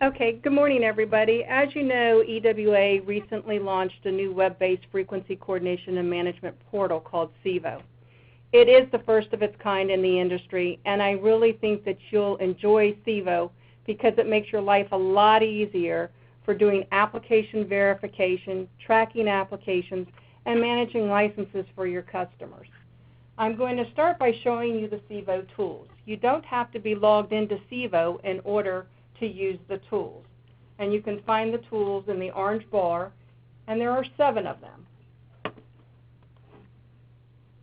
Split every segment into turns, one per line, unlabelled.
Okay, good morning, everybody. As you know, EWA recently launched a new web-based frequency coordination and management portal called Cevo. It is the first of its kind in the industry, and I really think that you'll enjoy Cevo because it makes your life a lot easier for doing application verification, tracking applications, and managing licenses for your customers. I'm going to start by showing you the Cevo tools. You don't have to be logged into Cevo in order to use the tools. And you can find the tools in the orange bar, and there are 7 of them.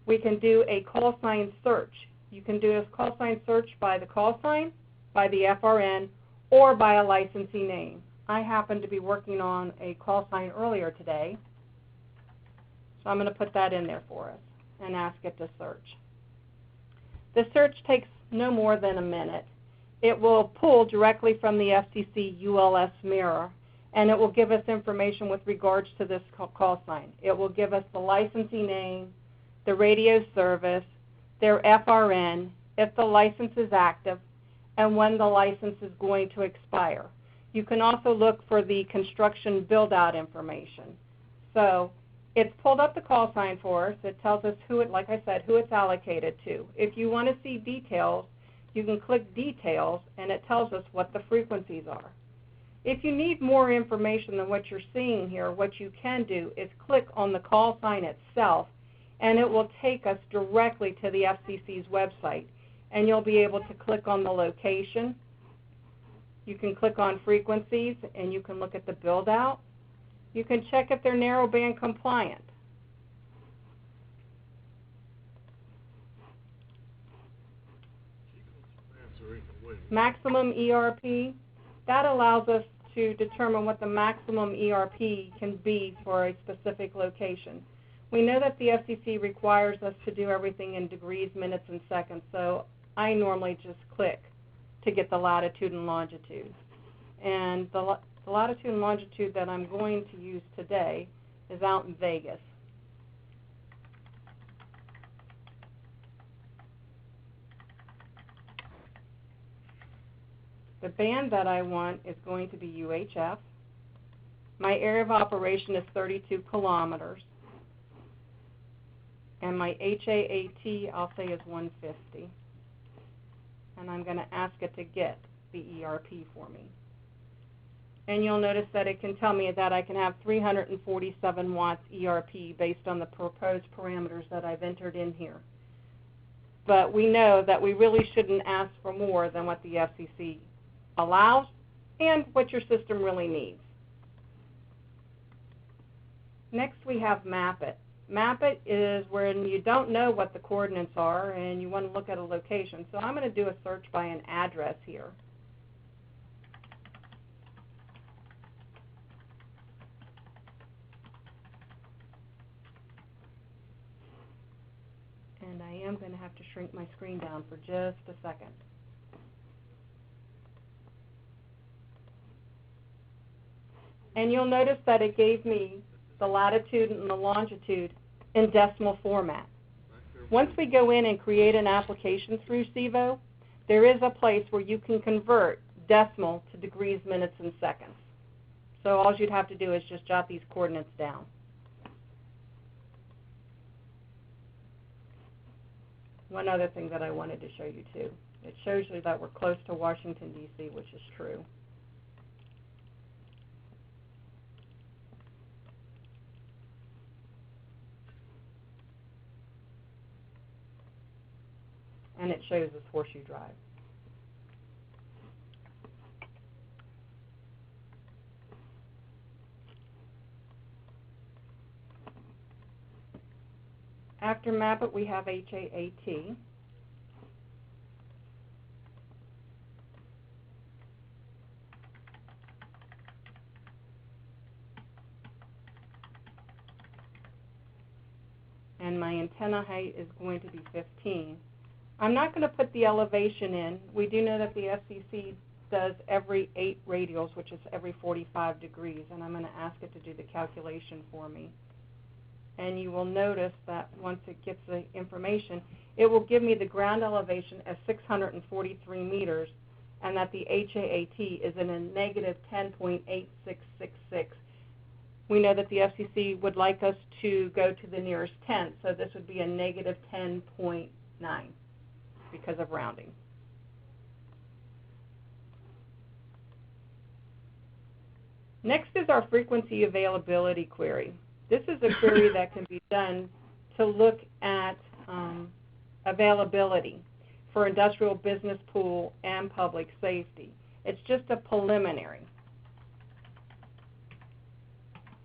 We can do a call sign search. You can do a call sign search by the call sign, by the FRN, or by a licensee name. I happen to be working on a call sign earlier today, so I'm going to put that in there for us and ask it to search. The search takes no more than a minute. It will pull directly from the FCC ULS mirror, and it will give us information with regards to this call sign. It will give us the licensee name, the radio service, their FRN, if the license is active, and when the license is going to expire. You can also look for the construction build-out information. So it's pulled up the call sign for us. It tells us who it, like I said, who it's allocated to. If you want to see details, you can click Details, and it tells us what the frequencies are. If you need more information than what you're seeing here, what you can do is click on the call sign itself, and it will take us directly to the FCC's website, and you'll be able to click on the location. You can click on frequencies, and you can look at the build-out. You can check if they're narrowband compliant. Maximum ERP, that allows us to determine what the maximum ERP can be for a specific location. We know that the FCC requires us to do everything in degrees, minutes, and seconds, so I normally just click to get the latitude and longitude. And the latitude and longitude that I'm going to use today is out in Vegas. The band that I want is going to be UHF. My area of operation is 32 kilometers. And my HAAT, I'll say, is 150. And I'm going to ask it to get the ERP for me. And you'll notice that it can tell me that I can have 347 watts ERP based on the proposed parameters that I've entered in here. But we know that we really shouldn't ask for more than what the FCC allows and what your system really needs. Next we have Map It. Map It is when you don't know what the coordinates are and you want to look at a location. So I'm going to do a search by an address here. And I am going to have to shrink my screen down for just a second. And you'll notice that it gave me the latitude and the longitude in decimal format. Once we go in and create an application through Cevo, there is a place where you can convert decimal to degrees, minutes, and seconds. So all you'd have to do is just jot these coordinates down. One other thing that I wanted to show you too. It shows you that we're close to Washington, D.C., which is true. And it shows us Horseshoe Drive. After Map It, we have HAAT. And my antenna height is going to be 15. I'm not going to put the elevation in. We do know that the FCC does every 8 radials, which is every 45 degrees, and I'm going to ask it to do the calculation for me. And you will notice that once it gets the information, it will give me the ground elevation as 643 meters and that the HAAT is in a negative 10.8666. We know that the FCC would like us to go to the nearest tenth, so this would be a negative 10.9 because of rounding. Next is our frequency availability query. This is a query that can be done to look at availability for industrial business pool and public safety. It's just a preliminary.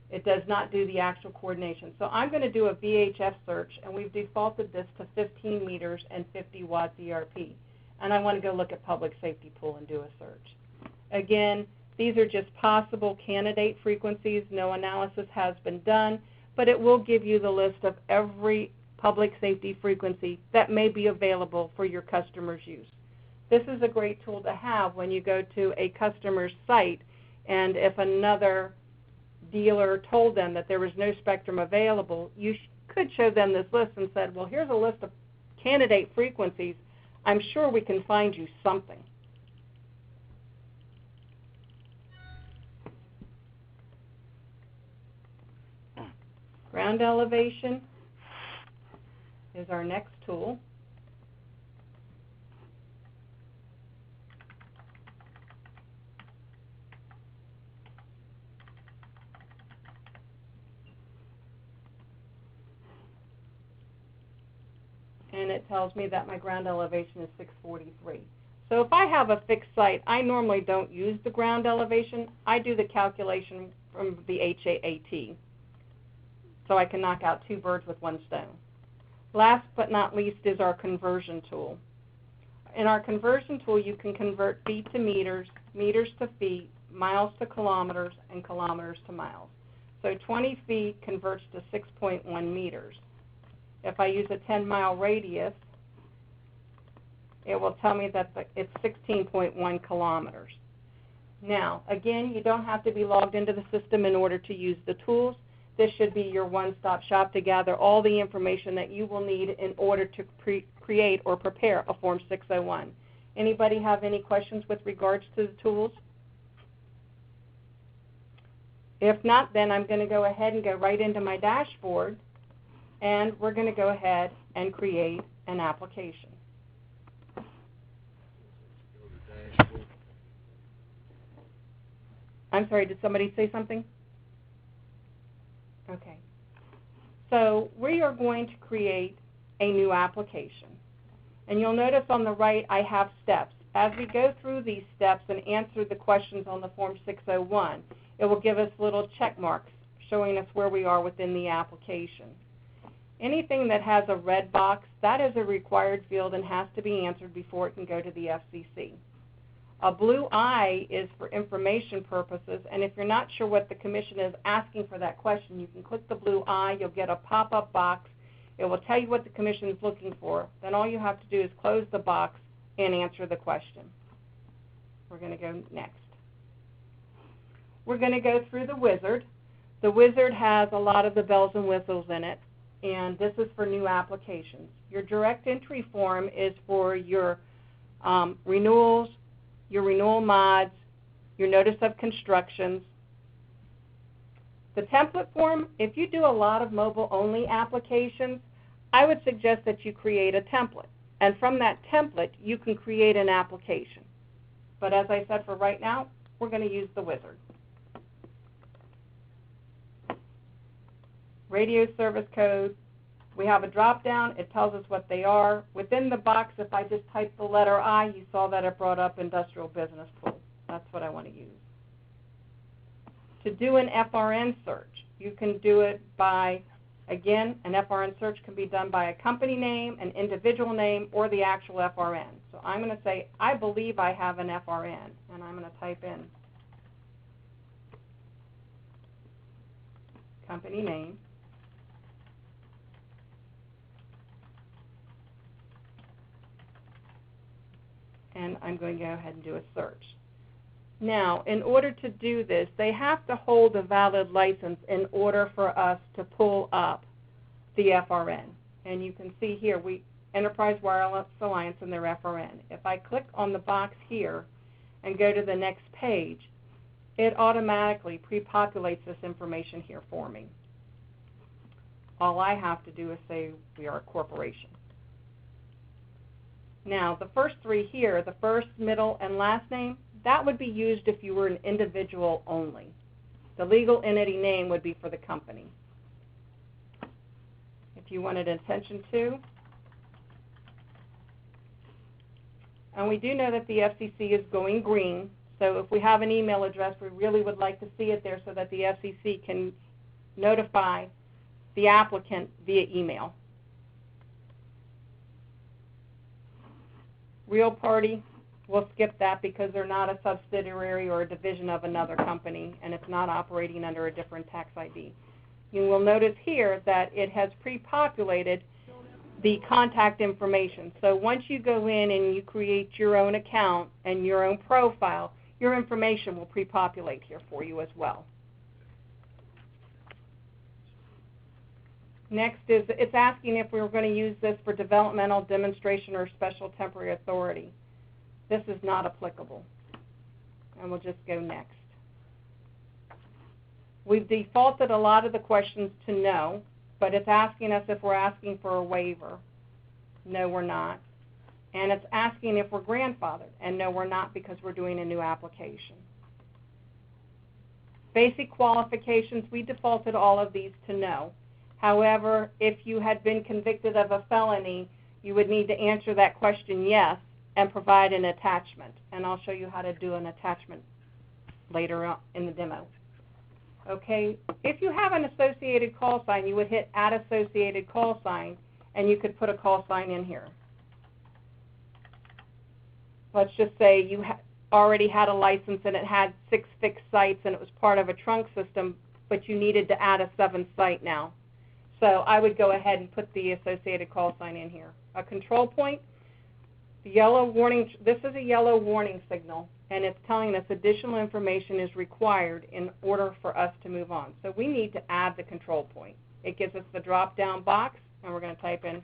It does not do the actual coordination. So I'm going to do a VHF search, and we've defaulted this to 15 meters and 50 watt ERP. And I want to go look at public safety pool and do a search. Again, these are just possible candidate frequencies. No analysis has been done, but it will give you the list of every public safety frequency that may be available for your customer's use. This is a great tool to have when you go to a customer's site, and if another dealer told them that there was no spectrum available, you could show them this list and said, well, here's a list of candidate frequencies. I'm sure we can find you something. Ground elevation is our next tool. And it tells me that my ground elevation is 643. So if I have a fixed site, I normally don't use the ground elevation. I do the calculation from the HAAT, so I can knock out two birds with one stone. Last but not least is our conversion tool. In our conversion tool, you can convert feet to meters, meters to feet, miles to kilometers, and kilometers to miles. So 20 feet converts to 6.1 meters. If I use a 10-mile radius, it will tell me that it's 16.1 kilometers. Now, again, you don't have to be logged into the system in order to use the tools. This should be your one-stop shop to gather all the information that you will need in order to create or prepare a Form 601. Anybody have any questions with regards to the tools? If not, then I'm going to go ahead and go right into my dashboard, and we're going to go ahead and create an application. I'm sorry, did somebody say something? Okay. So we are going to create a new application. And you'll notice on the right I have steps. As we go through these steps and answer the questions on the Form 601, it will give us little check marks showing us where we are within the application. Anything that has a red box, that is a required field and has to be answered before it can go to the FCC. A blue eye is for information purposes, and if you're not sure what the Commission is asking for that question, you can click the blue eye. You'll get a pop-up box. It will tell you what the Commission is looking for. Then all you have to do is close the box and answer the question. We're going to go next. We're going to go through the wizard. The wizard has a lot of the bells and whistles in it, and this is for new applications. Your direct entry form is for your renewals, your renewal mods, your notice of constructions. The template form, if you do a lot of mobile-only applications, I would suggest that you create a template. And from that template, you can create an application. But as I said, for right now, we're going to use the wizard. Radio service code. We have a drop-down. It tells us what they are. Within the box, if I just type the letter I, you saw that it brought up industrial business pool. That's what I want to use. To do an FRN search, you can do it by, again, an FRN search can be done by a company name, an individual name, or the actual FRN. So I'm going to say, I believe I have an FRN, and I'm going to type in company name. And I'm going to go ahead and do a search. Now, in order to do this, they have to hold a valid license in order for us to pull up the FRN. And you can see here, Enterprise Wireless Alliance and their FRN. If I click on the box here, and go to the next page, it automatically pre-populates this information here for me. All I have to do is say we are a corporation. Now, the first three here, the first, middle, and last name, that would be used if you were an individual only. The legal entity name would be for the company. If you wanted attention to, and we do know that the FCC is going green, so if we have an email address, we really would like to see it there so that the FCC can notify the applicant via email. Real party, we'll skip that because they're not a subsidiary or a division of another company, and it's not operating under a different tax ID. You will notice here that it has pre-populated the contact information. So once you go in and you create your own account and your own profile, your information will pre-populate here for you as well. Next is, it's asking if we were going to use this for developmental, demonstration, or special temporary authority. This is not applicable. And we'll just go next. We've defaulted a lot of the questions to no, but it's asking us if we're asking for a waiver. No, we're not. And it's asking if we're grandfathered. And no, we're not, because we're doing a new application. Basic qualifications, we defaulted all of these to no. However, if you had been convicted of a felony, you would need to answer that question yes and provide an attachment. And I'll show you how to do an attachment later on in the demo. Okay, if you have an associated call sign, you would hit Add Associated Call Sign, and you could put a call sign in here. Let's just say you already had a license and it had 6 fixed sites and it was part of a trunk system, but you needed to add a 7th site now. So I would go ahead and put the associated call sign in here. A control point, the yellow warning, this is a yellow warning signal, and it's telling us additional information is required in order for us to move on. So we need to add the control point. It gives us the drop-down box, and we're going to type in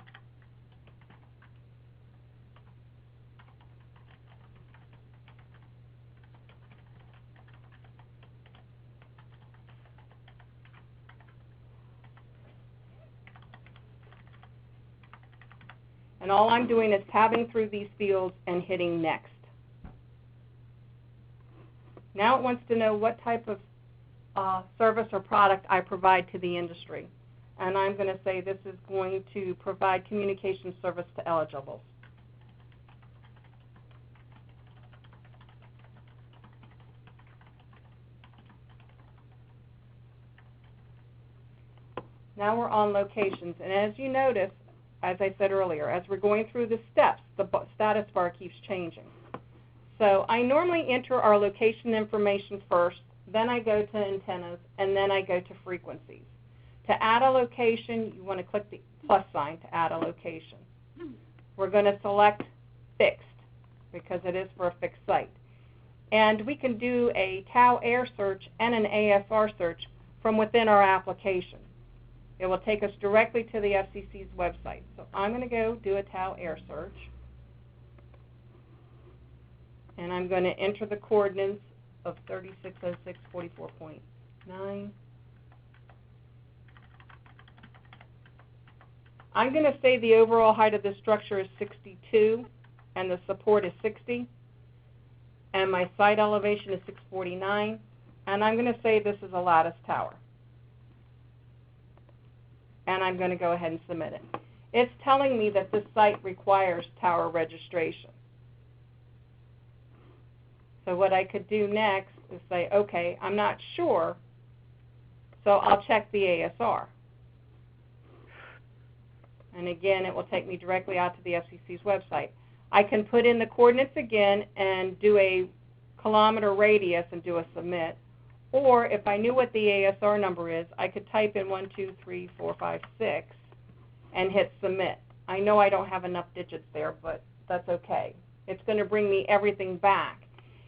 and all I'm doing is tabbing through these fields and hitting next. Now it wants to know what type of service or product I provide to the industry. And I'm going to say this is going to provide communication service to eligibles. Now we're on locations. And as you notice, as I said earlier, as we're going through the steps, the status bar keeps changing. So I normally enter our location information first, then I go to antennas, and then I go to frequencies. To add a location, you want to click the plus sign to add a location. We're going to select fixed because it is for a fixed site. And we can do a TAO air search and an ASR search from within our application. It will take us directly to the FCC's website. So I'm going to go do a TAO air search. And I'm going to enter the coordinates of 3606.44.9. I'm going to say the overall height of this structure is 62 and the support is 60. And my site elevation is 649. And I'm going to say this is a lattice tower. And I'm going to go ahead and submit it. It's telling me that this site requires tower registration. So what I could do next is say, okay, I'm not sure, so I'll check the ASR. And again, it will take me directly out to the FCC's website. I can put in the coordinates again and do a kilometer radius and do a submit. Or if I knew what the ASR number is, I could type in 1, 2, 3, 4, 5, 6 and hit submit. I know I don't have enough digits there, but that's okay. It's going to bring me everything back.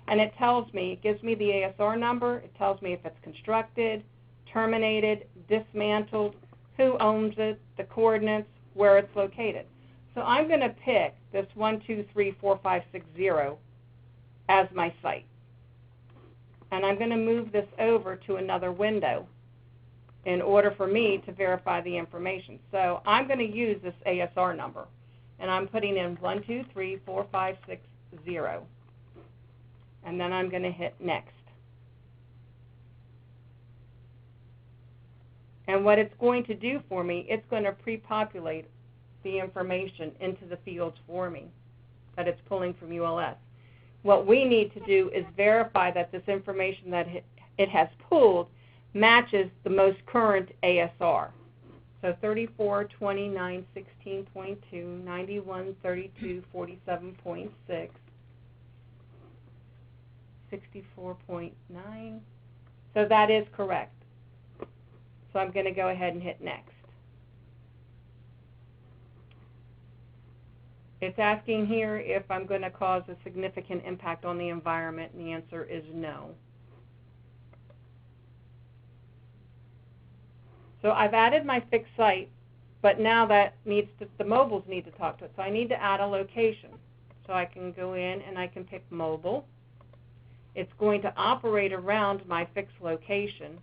And it tells me, it gives me the ASR number, it tells me if it's constructed, terminated, dismantled, who owns it, the coordinates, where it's located. So I'm going to pick this 1, 2, 3, 4, 5, 6, 0 as my site. And I'm going to move this over to another window in order for me to verify the information. So I'm going to use this ASR number, and I'm putting in 123456 and then I'm going to hit next. And what it's going to do for me, it's going to pre-populate the information into the fields for me that it's pulling from ULS. What we need to do is verify that this information that it has pulled matches the most current ASR. So 34, 29, 16.2, 91, 32, 47.6, 64.9. So that is correct. So I'm going to go ahead and hit next. It's asking here if I'm going to cause a significant impact on the environment, and the answer is no. So I've added my fixed site, but now that needs to, the mobiles need to talk to it. So I need to add a location. So I can go in and I can pick mobile. It's going to operate around my fixed location,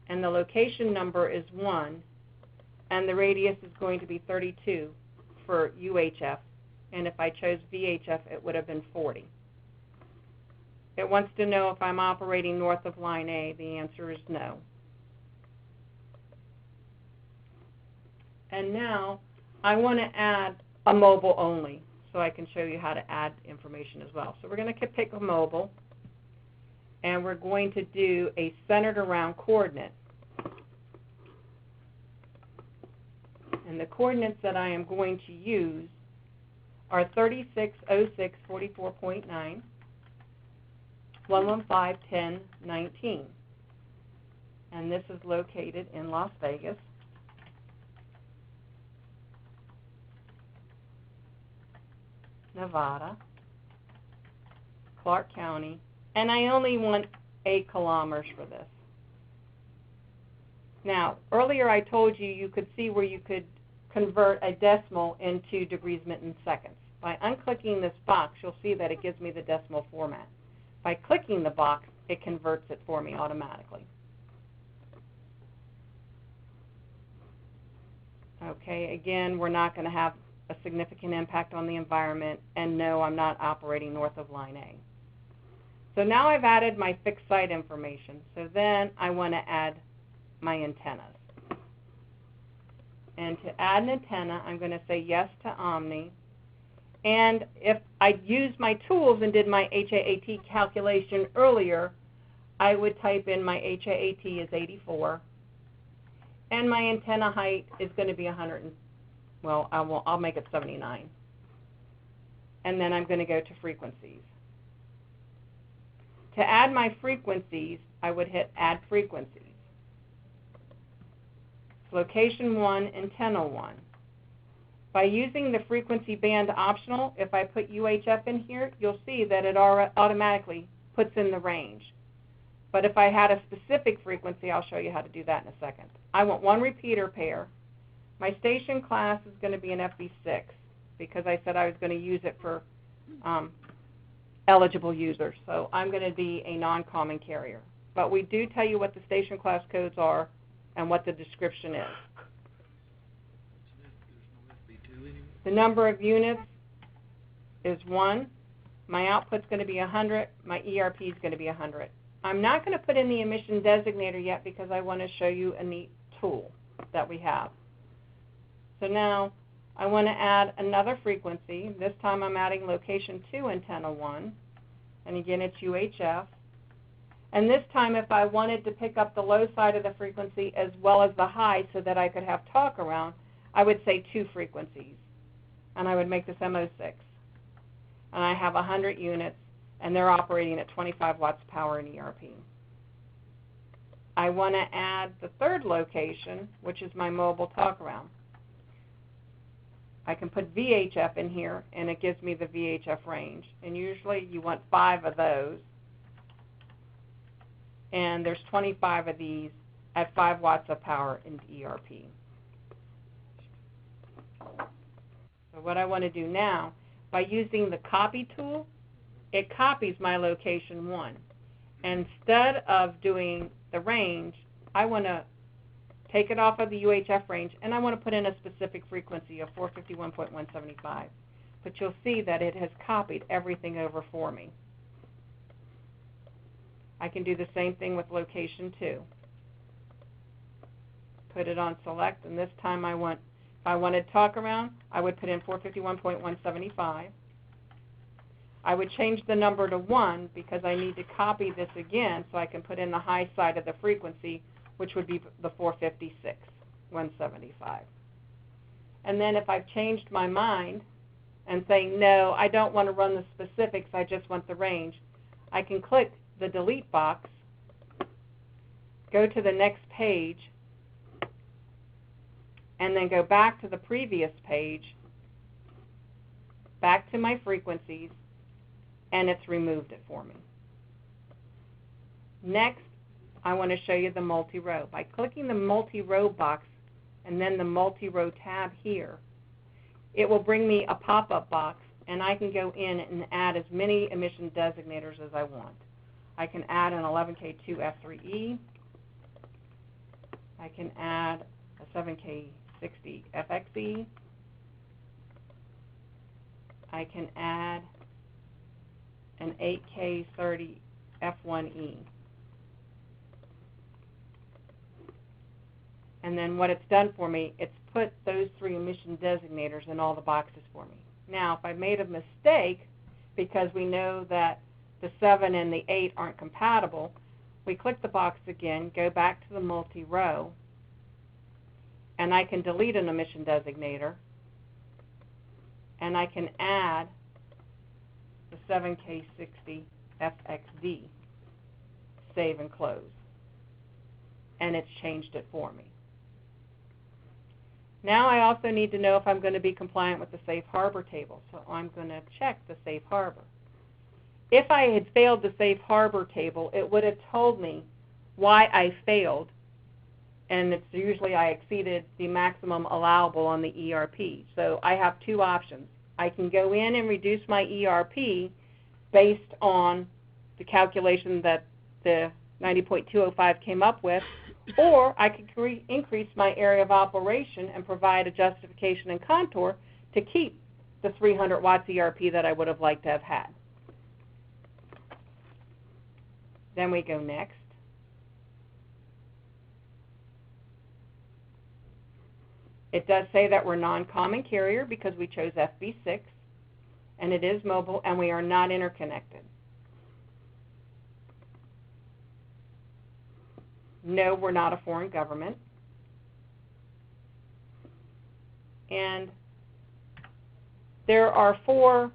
and the location number is 1, and the radius is going to be 32 for UHF, and if I chose VHF, it would have been 40. It wants to know if I'm operating north of line A. The answer is no. And now I want to add a mobile only, so I can show you how to add information as well. So we're going to pick a mobile, and we're going to do a centered around coordinate. And the coordinates that I am going to use are 36, 06, 44.9, 115, 10, 19. And this is located in Las Vegas. Nevada, Clark County, and I only want 8 kilometers for this. Now, earlier I told you you could see where you could convert a decimal into degrees Minton seconds. By unclicking this box, you'll see that it gives me the decimal format. By clicking the box, it converts it for me automatically. Okay, again, we're not going to have a significant impact on the environment, and no, I'm not operating north of line A. So now I've added my fixed site information, so then I want to add my antennas. And to add an antenna, I'm going to say yes to Omni. And if I used my tools and did my HAAT calculation earlier, I would type in my HAAT is 84, and my antenna height is going to be 100. Well, I'll make it 79. And then I'm going to go to frequencies. To add my frequencies, I would hit Add Frequencies. Location 1, antenna 1. By using the frequency band optional, if I put UHF in here, you'll see that it automatically puts in the range. But if I had a specific frequency, I'll show you how to do that in a second. I want 1 repeater pair. My station class is going to be an FB6 because I said I was going to use it for eligible users. So I'm going to be a non-common carrier. But we do tell you what the station class codes are and what the description is. The number of units is 1. My output's going to be 100. My ERP is going to be 100. I'm not going to put in the emission designator yet because I want to show you a neat tool that we have. So now I want to add another frequency. This time I'm adding location 2, antenna 1. And again, it's UHF. And this time if I wanted to pick up the low side of the frequency as well as the high so that I could have talk around, I would say 2 frequencies. And I would make this MO6. And I have 100 units, and they're operating at 25 watts power in ERP. I want to add the third location, which is my mobile talk around. I can put VHF in here, and it gives me the VHF range. And usually you want 5 of those. And there's 25 of these at 5 watts of power in ERP. So what I want to do now, by using the copy tool, it copies my location 1. Instead of doing the range, I want to take it off of the UHF range, and I want to put in a specific frequency of 451.175. But you'll see that it has copied everything over for me. I can do the same thing with location 2. Put it on select, and this time if I wanted talk around, I would put in 451.175. I would change the number to 1 because I need to copy this again so I can put in the high side of the frequency, which would be the 456.175. And then if I've changed my mind and saying, no, I don't want to run the specifics, I just want the range, I can click the delete box, go to the next page, and then go back to the previous page, back to my frequencies, and it's removed it for me. Next, I want to show you the multi-row. By clicking the multi-row box and then the multi-row tab here, it will bring me a pop-up box, and I can go in and add as many emission designators as I want. I can add an 11K2F3E. I can add a 7K60 FXE. I can add an 8K30 F1E. And then what it's done for me, it's put those 3 emission designators in all the boxes for me. Now, if I made a mistake, because we know that the 7 and the 8 aren't compatible, we click the box again, go back to the multi-row, and I can delete an emission designator, and I can add the 7K60 FXD, save and close. And it's changed it for me. Now I also need to know if I'm going to be compliant with the safe harbor table, so I'm going to check the safe harbor. If I had failed the safe harbor table, it would have told me why I failed, and it's usually I exceeded the maximum allowable on the ERP. So I have 2 options. I can go in and reduce my ERP based on the calculation that the 90.205 came up with, or I could increase my area of operation and provide a justification and contour to keep the 300 watts ERP that I would have liked to have had. Then we go next. It does say that we're non-common carrier because we chose FB6, and it is mobile, and we are not interconnected. No, we're not a foreign government. And there are 4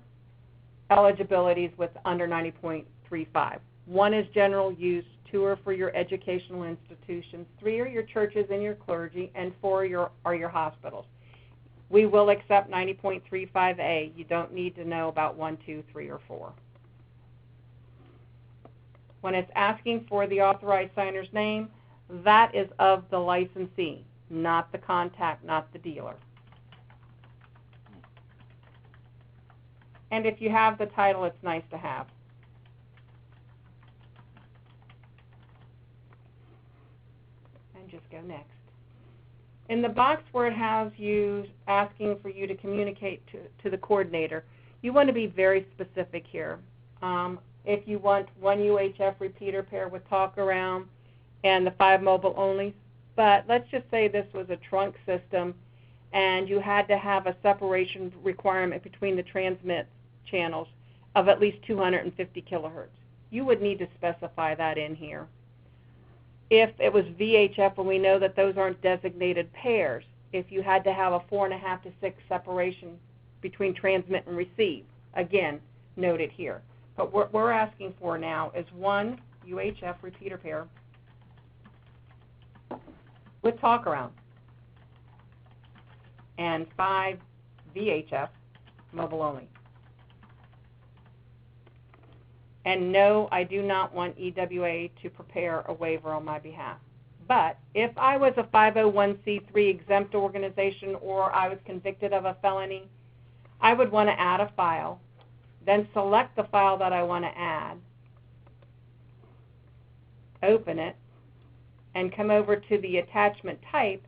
eligibilities with under 90.35. 1 is general use, 2 are for your educational institutions, 3 are your churches and your clergy, and 4 are your hospitals. We will accept 90.35A. You don't need to know about 1, 2, 3, or 4. When it's asking for the authorized signer's name, that is of the licensee, not the contact, not the dealer. And if you have the title, it's nice to have. And just go next. In the box where it has you asking for you to communicate to the coordinator, you want to be very specific here. If you want 1 UHF repeater pair with talk around and the 5 mobile only, but let's just say this was a trunk system and you had to have a separation requirement between the transmit channels of at least 250 kilohertz. You would need to specify that in here. If it was VHF, and we know that those aren't designated pairs, if you had to have a 4.5 to 6 separation between transmit and receive, again, note it here. But what we're asking for now is 1 UHF repeater pair with talk around and 5 VHF mobile only. And no, I do not want EWA to prepare a waiver on my behalf. But if I was a 501c3 exempt organization or I was convicted of a felony, I would want to add a file, then select the file that I want to add, open it, and come over to the attachment type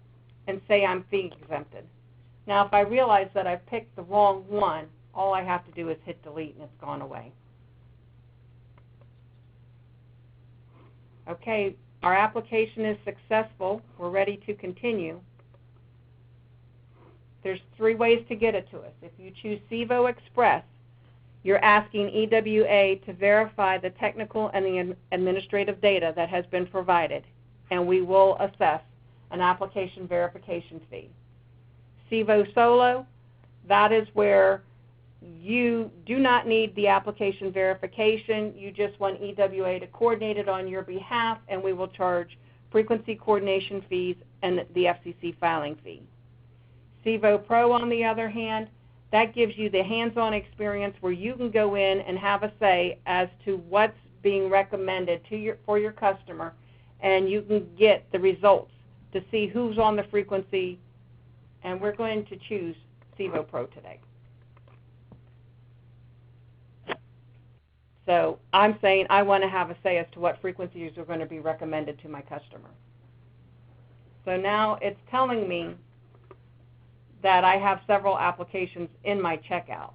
and say I'm fee exempted. Now if I realize that I've picked the wrong one, all I have to do is hit delete and it's gone away. Okay, our application is successful. We're ready to continue. There's 3 ways to get it to us. If you choose Cevo Express, you're asking EWA to verify the technical and the administrative data that has been provided, and we will assess an application verification fee. Cevo Solo, that is where you do not need the application verification. You just want EWA to coordinate it on your behalf, and we will charge frequency coordination fees and the FCC filing fee. Cevo Pro, on the other hand, that gives you the hands-on experience where you can go in and have a say as to what's being recommended for your customer, and you can get the results to see who's on the frequency, and we're going to choose Cevo Pro today. So I'm saying I want to have a say as to what frequencies are going to be recommended to my customer. So now it's telling me that I have several applications in my checkout.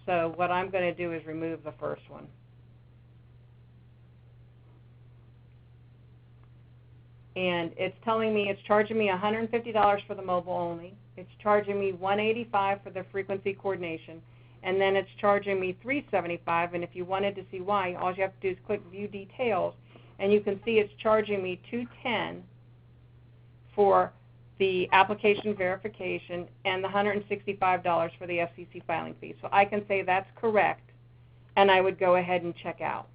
So what I'm going to do is remove the first one. And it's telling me it's charging me $150 for the mobile only. It's charging me $185 for the frequency coordination. And then it's charging me $375, and if you wanted to see why, all you have to do is click View Details, and you can see it's charging me $210 for the application verification and the $165 for the FCC filing fee. So I can say that's correct, and I would go ahead and check out.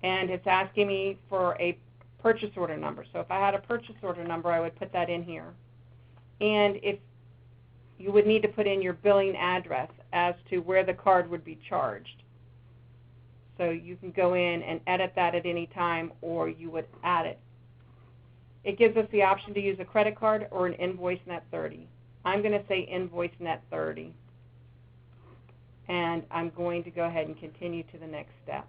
And it's asking me for a purchase order number. So if I had a purchase order number, I would put that in here. And if you would need to put in your billing address as to where the card would be charged. So you can go in and edit that at any time, or you would add it. It gives us the option to use a credit card or an invoice net 30. I'm going to say invoice net 30. And I'm going to go ahead and continue to the next step.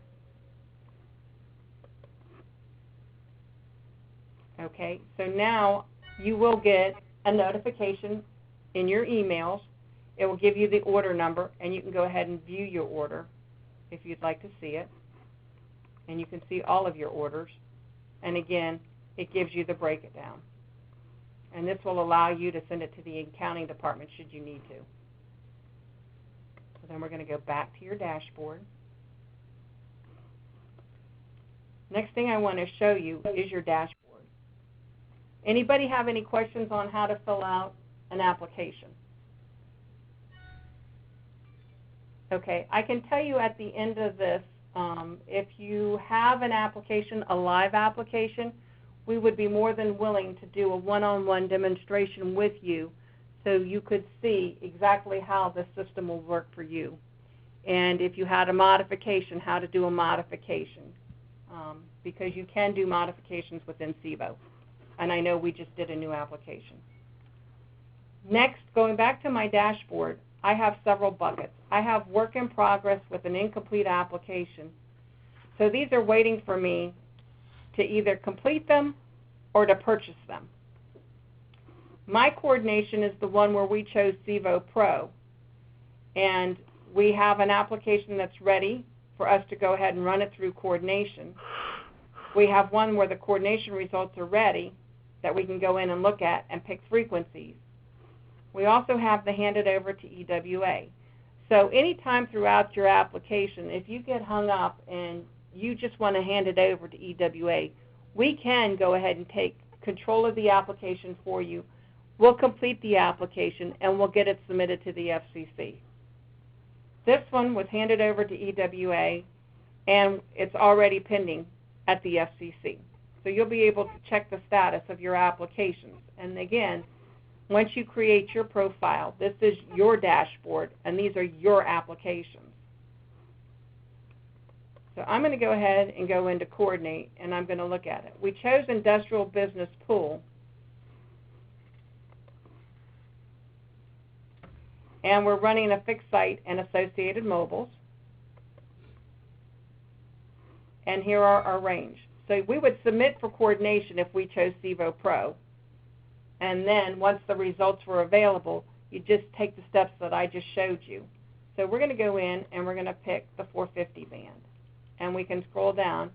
Okay, so now you will get a notification in your emails. It will give you the order number, and you can go ahead and view your order if you'd like to see it. And you can see all of your orders. And again, it gives you the breakdown. And this will allow you to send it to the accounting department should you need to. So then we're going to go back to your dashboard. Next thing I want to show you is your dashboard. Anybody have any questions on how to fill out an application? Okay, I can tell you at the end of this, if you have an application, a live application, we would be more than willing to do a one-on-one demonstration with you so you could see exactly how the system will work for you. And if you had a modification, how to do a modification, because you can do modifications within Cevo. And I know we just did a new application. Next, going back to my dashboard, I have several buckets. I have work in progress with an incomplete application. So these are waiting for me to either complete them or to purchase them. My coordination is the one where we chose Cevo Pro. And we have an application that's ready for us to go ahead and run it through coordination. We have one where the coordination results are ready that we can go in and look at and pick frequencies. We also have the hand it over to EWA. So anytime throughout your application, if you get hung up and you just want to hand it over to EWA, we can go ahead and take control of the application for you. We'll complete the application and we'll get it submitted to the FCC. This one was handed over to EWA and it's already pending at the FCC. So you'll be able to check the status of your applications. And again, once you create your profile, this is your dashboard, and these are your applications. So I'm going to go ahead and go into Coordinate, and I'm going to look at it. We chose Industrial Business Pool. And we're running a fixed site and associated mobiles. And here are our range. So we would submit for coordination if we chose Cevo Pro. And then once the results were available, you just take the steps that I just showed you. So we're going to go in and we're going to pick the 450 band. And we can scroll down.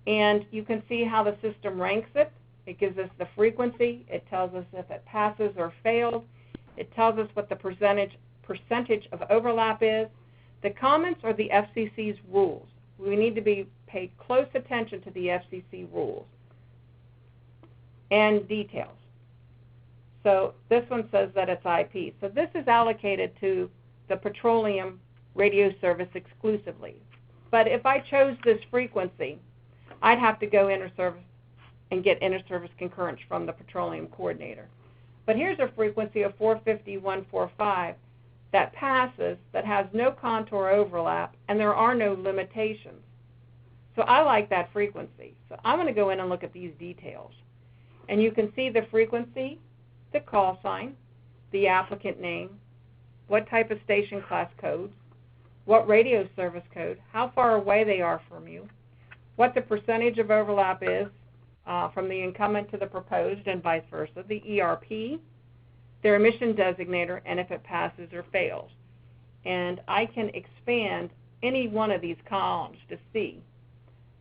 And you can see how the system ranks it. It gives us the frequency. It tells us if it passes or fails. It tells us what the percentage of overlap is. The comments are the FCC's rules. We need to pay close attention to the FCC rules and details. So this one says that it's IP. So this is allocated to the petroleum radio service exclusively. But if I chose this frequency, I'd have to go inter-service and get inter-service concurrence from the petroleum coordinator. But here's a frequency of 450.145 that passes, that has no contour overlap, and there are no limitations. So I like that frequency. So I'm going to go in and look at these details. And you can see the frequency, the call sign, the applicant name, what type of station class codes, what radio service code, how far away they are from you, what the percentage of overlap is from the incumbent to the proposed and vice versa, the ERP, their emission designator, and if it passes or fails. And I can expand any one of these columns to see.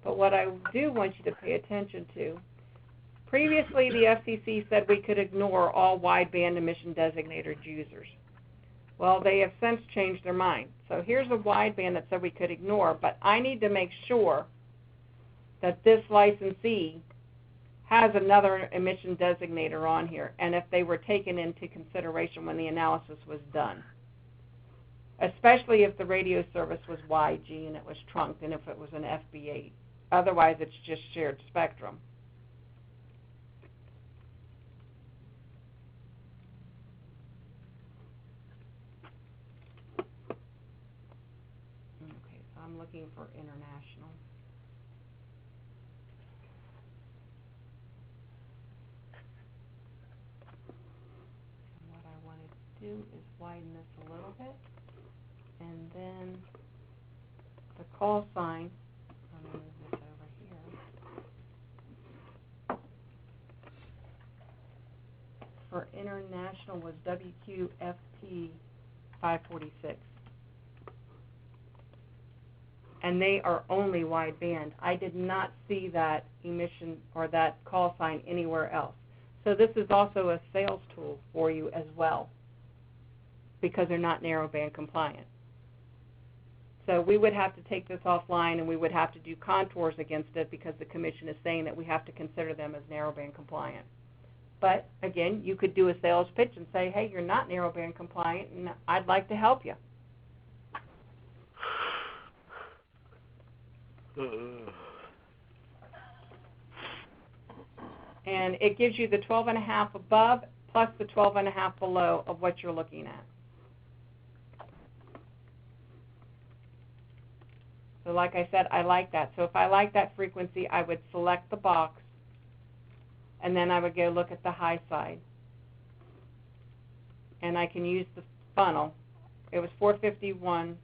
But what I do want you to pay attention to, previously the FCC said we could ignore all wideband emission designator users. Well, they have since changed their mind. So here's a wideband that said we could ignore, but I need to make sure that this licensee has another emission designator on here, and if they were taken into consideration when the analysis was done, especially if the radio service was YG and it was trunked, and if it was an FB8. Otherwise, it's just shared spectrum. Okay, so I'm looking for international. Do is widen this a little bit, and then the call sign, I'm going to move this over here, for international was WQFP 546, and they are only wideband. I did not see that emission or that call sign anywhere else. So this is also a sales tool for you as well, because they're not narrowband compliant. So we would have to take this offline, and we would have to do contours against it because the Commission is saying that we have to consider them as narrowband compliant. But again, you could do a sales pitch and say, hey, you're not narrowband compliant, and I'd like to help you. And it gives you the 12.5 above plus the 12.5 below of what you're looking at. So like I said, I like that. So if I like that frequency, I would select the box, and then I would go look at the high side. And I can use the funnel. It was 451.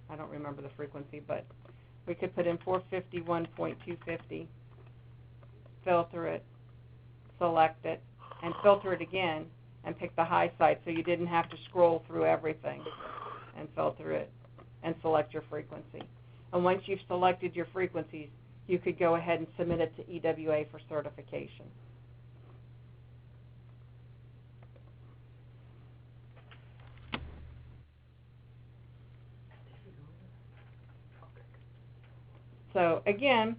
I don't remember the frequency, but we could put in 451.250, filter it, select it, and filter it again, and pick the high side so you didn't have to scroll through everything, and filter it and select your frequency. And once you've selected your frequencies, you could go ahead and submit it to EWA for certification. So again,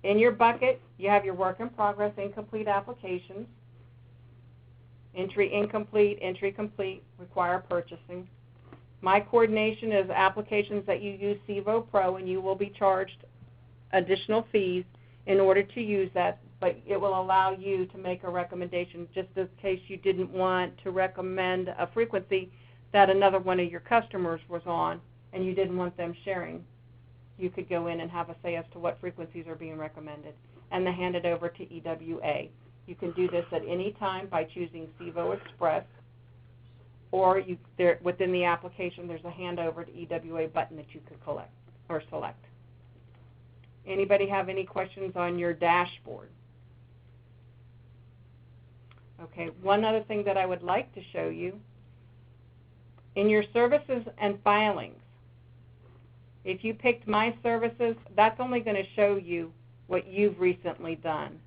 in your bucket, you have your work in progress, incomplete applications, entry incomplete, entry complete, require purchasing. My coordination is applications that you use Cevo Pro, and you will be charged additional fees in order to use that, but it will allow you to make a recommendation just in case you didn't want to recommend a frequency that another one of your customers was on and you didn't want them sharing. You could go in and have a say as to what frequencies are being recommended and then hand it over to EWA. You can do this at any time by choosing Cevo Express, or within the application there's a handover to EWA button that you could collect or select. Anybody have any questions on your dashboard? Okay, one other thing that I would like to show you, in your services and filings, if you picked My Services, that's only going to show you what you've recently done.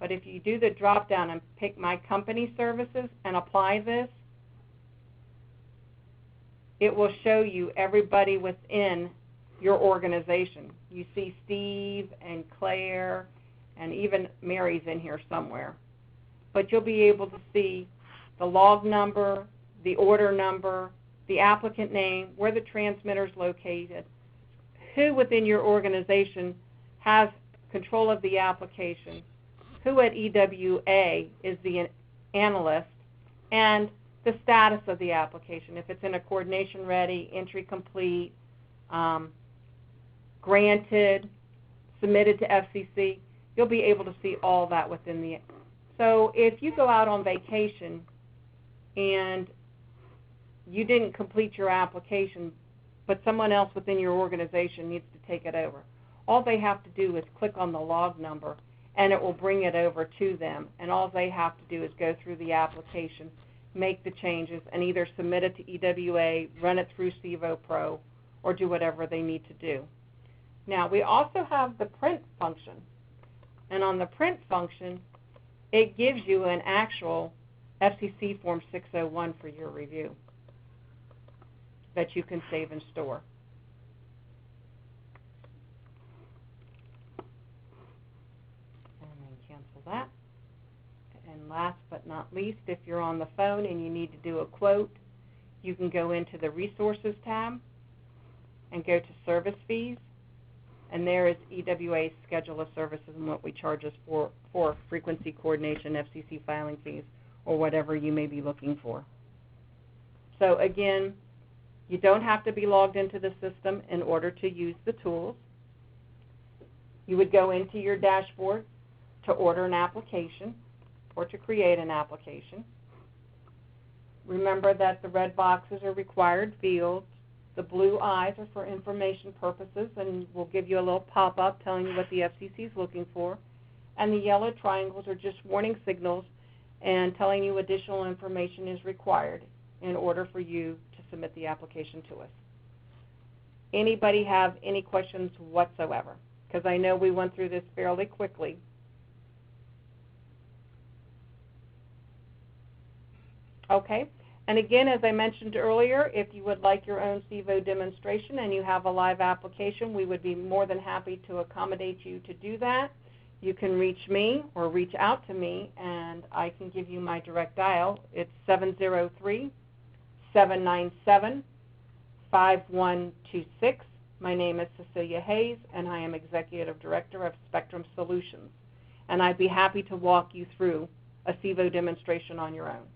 But if you do the drop down and pick My Company Services and apply this, it will show you everybody within your organization. You see Steve and Claire and even Mary's in here somewhere. But you'll be able to see the log number, the order number, the applicant name, where the transmitter is located, who within your organization has control of the application, who at EWA is the analyst, and the status of the application. If it's in a coordination ready, entry complete, granted, submitted to FCC, you'll be able to see all that within the. So if you go out on vacation and you didn't complete your application, but someone else within your organization needs to take it over, all they have to do is click on the log number and it will bring it over to them. And all they have to do is go through the application, make the changes, and either submit it to EWA, run it through Cevo Pro, or do whatever they need to do. Now, we also have the print function. And on the print function, it gives you an actual FCC Form 601 for your review that you can save and store. And then cancel that. And last but not least, if you're on the phone and you need to do a quote, you can go into the Resources tab and go to Service Fees. And there is EWA's schedule of services and what we charge us for frequency coordination, FCC filing fees, or whatever you may be looking for. So again, you don't have to be logged into the system in order to use the tools. You would go into your dashboard to order an application or to create an application. Remember that the red boxes are required fields. The blue eyes are for information purposes, and we'll give you a little pop-up telling you what the FCC is looking for. And the yellow triangles are just warning signals and telling you additional information is required in order for you to submit the application to us. Anybody have any questions whatsoever? Because I know we went through this fairly quickly. Okay. And again, as I mentioned earlier, if you would like your own Cevo demonstration and you have a live application, we would be more than happy to accommodate you to do that. You can reach me or reach out to me, and I can give you my direct dial. It's 703-797-5126. My name is Cecilia Hayes, and I am Executive Director of Spectrum Solutions. And I'd be happy to walk you through a Cevo demonstration on your own.